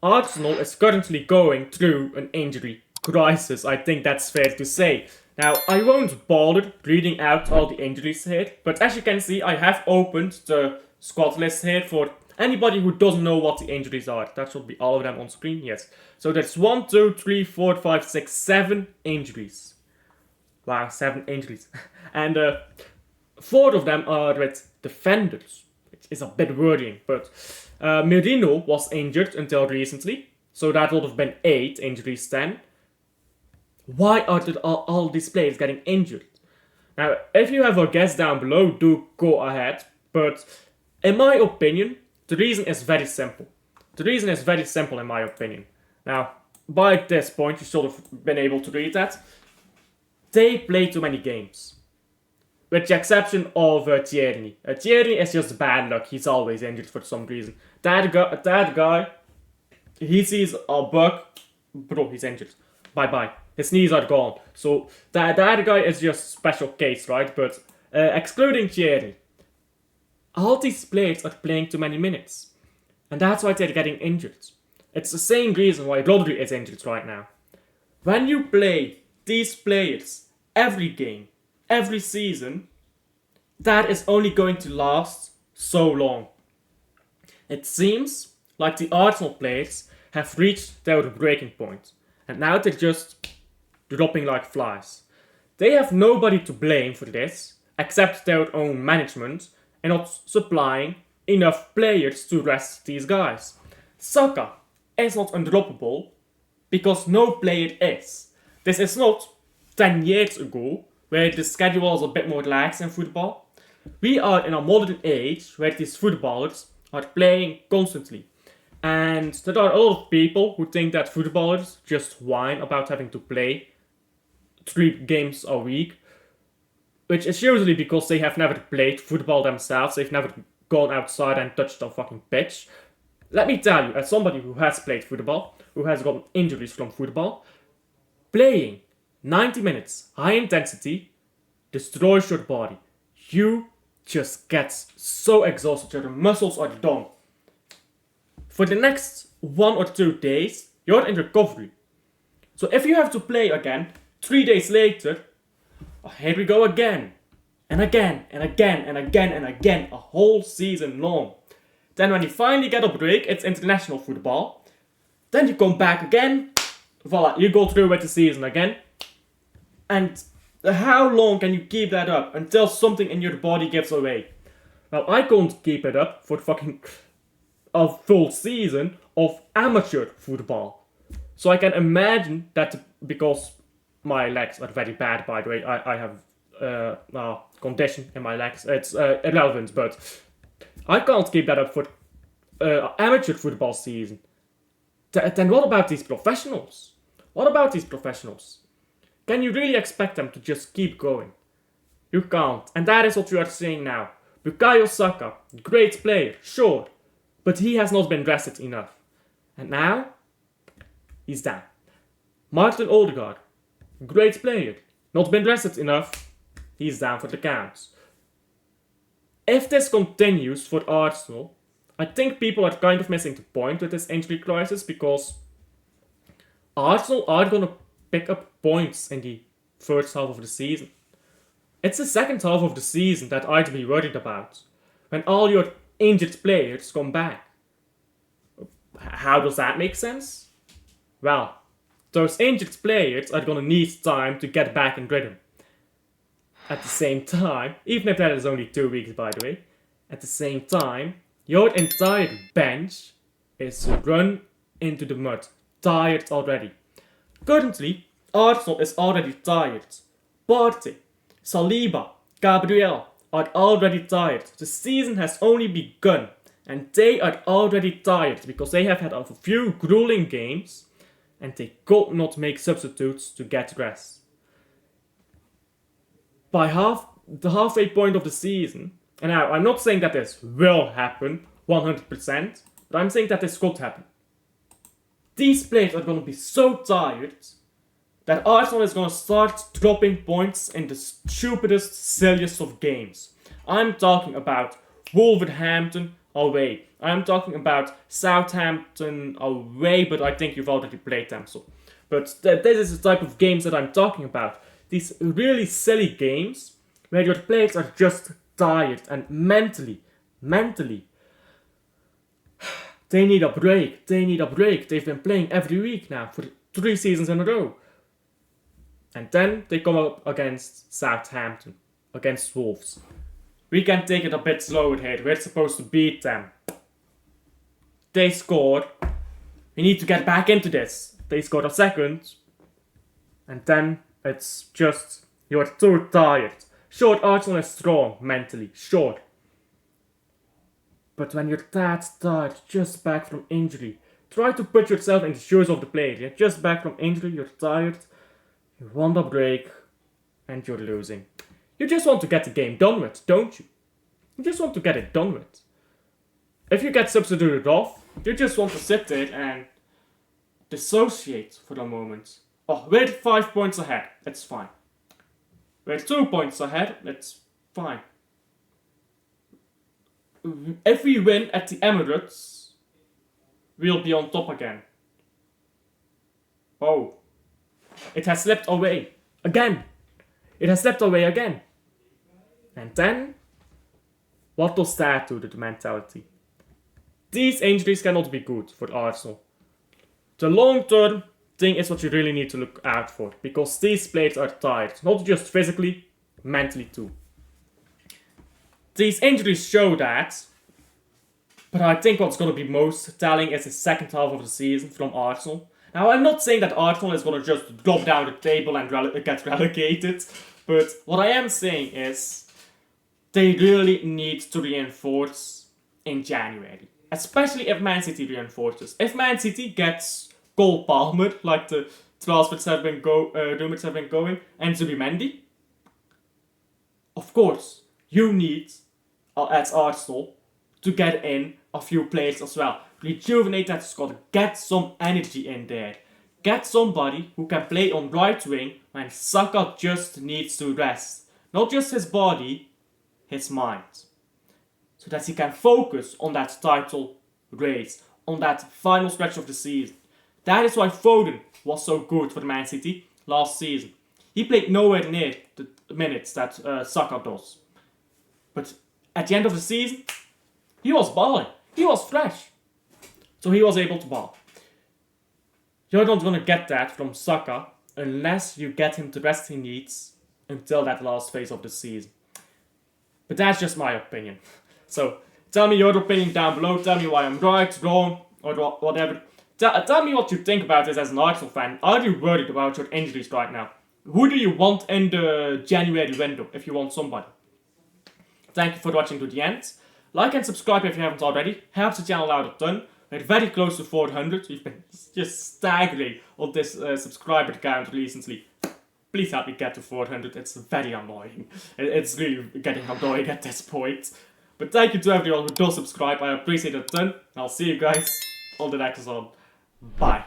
Arsenal is currently going through an injury crisis. I think that's fair to say. Now, I won't bother reading out all the injuries here, but as you can see, I have opened the squad list here for anybody who doesn't know what the injuries are. That should be all of them on screen, yes. So there's 1, 2, 3, 4, 5, 6, 7 injuries. Wow, 7 injuries. And 4 of them are with defenders, which is a bit worrying, but Merino was injured until recently, so that would have been 8 injuries then. Why are all these players getting injured? Now, if you have a guess down below, do go ahead, but in my opinion, the reason is very simple. The reason is very simple in my opinion. Now, by this point, you should have been able to read that. They play too many games. With the exception of Tierney. Tierney is just bad luck. He's always injured for some reason. That guy, he sees a bug, bro, he's injured. Bye-bye. His knees are gone. So that guy is just a special case, right? But excluding Tierney, all these players are playing too many minutes. And that's why they're getting injured. It's the same reason why Rodri is injured right now. When you play these players every game, every season, that is only going to last so long. It seems like the Arsenal players have reached their breaking point, and now they're just dropping like flies. They have nobody to blame for this, except their own management, and not supplying enough players to rest these guys. Saka is not undroppable because no player is. This is not 10 years ago, where the schedule was a bit more lax in football. We are in a modern age where these footballers are playing constantly. And there are a lot of people who think that footballers just whine about having to play 3 games a week, which is usually because they have never played football themselves, they've never gone outside and touched a fucking pitch. Let me tell you, as somebody who has played football, who has gotten injuries from football, playing 90 minutes, high intensity, destroys your body. You just get so exhausted, your muscles are done. For the next 1 or 2 days, you're in recovery. So if you have to play again, 3 days later, oh, here we go again. And again, and again, and again, and again, a whole season long. Then when you finally get a break, it's international football. Then you come back again, voila, you go through with the season again. And how long can you keep that up until something in your body gives away? Well, I can't keep it up for fucking a full season of amateur football. So I can imagine that, because my legs are very bad, by the way. I have a condition in my legs. It's irrelevant, but I can't keep that up for amateur football season. Then what about these professionals? What about these professionals? Can you really expect them to just keep going? You can't. And that is what you are saying now. Bukayo Saka, great player, sure. But he has not been rested enough. And now, he's down. Martin Odegaard, great player, not been rested enough. He's down for the count. If this continues for Arsenal, I think people are kind of missing the point with this injury crisis, because Arsenal are going to pick up points in the first half of the season. It's the second half of the season that I'd be worried about, when all your injured players come back. How does that make sense? Well, those injured players are gonna need time to get back in rhythm. At the same time, even if that is only 2 weeks, by the way, at the same time, your entire bench is run into the mud, tired already. Currently, Arsenal is already tired. Partey, Saliba, Gabriel are already tired. The season has only begun, and they are already tired because they have had a few grueling games and they could not make substitutes to get rest. By the halfway point of the season, and now I'm not saying that this will happen 100%, but I'm saying that this could happen. These players are going to be so tired that Arsenal is going to start dropping points in the stupidest, silliest of games. I'm talking about Wolverhampton away. I'm talking about Southampton away, but I think you've already played them, so. But this is the type of games that I'm talking about. These really silly games where your players are just tired and mentally, they need a break. They need a break. They've been playing every week now for 3 seasons in a row. And then they come up against Southampton, against Wolves. We can take it a bit slower here. We're supposed to beat them. They scored. We need to get back into this. They scored a second. And then it's just, you're too tired. Sure, Arsenal is strong mentally, sure. But when you're that tired, just back from injury, try to put yourself in the shoes of the player. You're just back from injury, you're tired, you want a break, and you're losing. You just want to get the game done with, don't you? You just want to get it done with. If you get substituted off, you just want to sit there and dissociate for a moment. Oh, we're 5 points ahead, it's fine. We're 2 points ahead, it's fine. If we win at the Emirates, we'll be on top again. Oh. It has slipped away. Again. It has slipped away again. And then, what does that do to the mentality? These injuries cannot be good for Arsenal. The long-term thing is what you really need to look out for, because these players are tired, not just physically, mentally too. These injuries show that, but I think what's going to be most telling is the second half of the season from Arsenal. Now, I'm not saying that Arsenal is going to just drop down the table and get relegated, but what I am saying is they really need to reinforce in January. Especially if Man City reinforces. If Man City gets Cole Palmer, like the transfers have been rumors have been going, and Zubimendi, of course, you need, as Arsenal, to get in a few players as well. Rejuvenate that squad, get some energy in there. Get somebody who can play on right wing when Saka just needs to rest. Not just his body, his mind. So that he can focus on that title race, on that final stretch of the season. That is why Foden was so good for Man City last season. He played nowhere near the minutes that Saka does. But at the end of the season, he was balling. He was fresh. So he was able to ball. You're not going to get that from Saka unless you get him the rest he needs until that last phase of the season. But that's just my opinion. So tell me your opinion down below. Tell me why I'm right, wrong, or whatever. Tell me what you think about this as an Arsenal fan. Are you worried about your injuries right now? Who do you want in the January window if you want somebody? Thank you for watching to the end. Like and subscribe if you haven't already. Helps the channel out a ton. We're very close to 400. We've been just staggering on this subscriber count recently. Please help me get to 400. It's very annoying. It's really getting annoying at this point. But thank you to everyone who does subscribe. I appreciate it a ton. I'll see you guys on the next one. Bye.